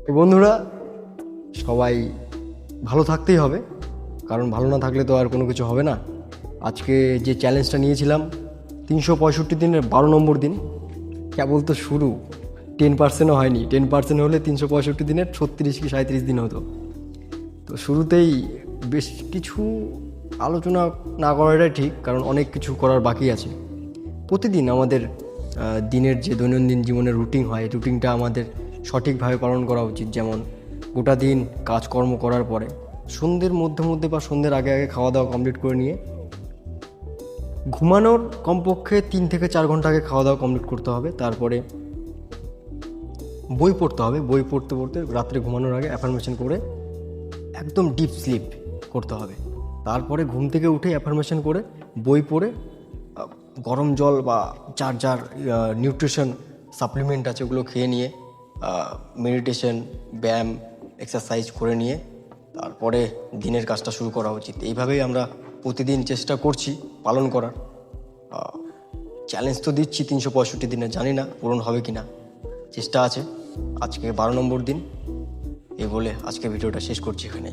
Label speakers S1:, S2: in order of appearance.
S1: তো বন্ধুরা, সবাই ভালো থাকতেই হবে, কারণ ভালো না থাকলে তো আর কোনো কিছু হবে না। আজকে যে চ্যালেঞ্জটা নিয়েছিলাম 365 দিনের 12 নম্বর দিন, কেবল তো শুরু, 10%ও হয়নি। 10% হলে 365 দিনের 36 কি 37 দিন হতো। তো শুরুতেই বেশ কিছু আলোচনা না করাটাই ঠিক, কারণ অনেক কিছু করার বাকি আছে। প্রতিদিন আমাদের দিনের যে দৈনন্দিন জীবনের রুটিন হয়, রুটিনটা আমাদের সঠিকভাবে পালন করা উচিত। যেমন গোটা দিন কাজকর্ম করার পরে সন্ধ্যের মধ্যে মধ্যে বা সন্ধ্যের আগে আগে খাওয়া দাওয়া কমপ্লিট করে নিয়ে ঘুমানোর কমপক্ষে 3 থেকে 4 ঘন্টা আগে খাওয়া দাওয়া কমপ্লিট করতে হবে। তারপরে বই পড়তে হবে, বই পড়তে পড়তে রাত্রে ঘুমানোর আগে অ্যাফার্মেশন করে একদম ডিপ স্লিপ করতে হবে। তারপরে ঘুম থেকে উঠে অ্যাফার্মেশন করে বই পড়ে গরম জল বা যার যার নিউট্রিশন সাপ্লিমেন্ট আছে ওগুলো খেয়ে নিয়ে মেডিটেশন, ব্যায়াম, এক্সারসাইজ করে নিয়ে তারপরে দিনের কাজটা শুরু করা উচিত। এইভাবেই আমরা প্রতিদিন চেষ্টা করছি পালন করার। চ্যালেঞ্জ তো দিচ্ছি 365 দিনে, জানি না পূরণ হবে কি না, চেষ্টা আছে। আজকে 12 নম্বর দিন। এই বলে আজকে ভিডিওটা শেষ করছি এখানে।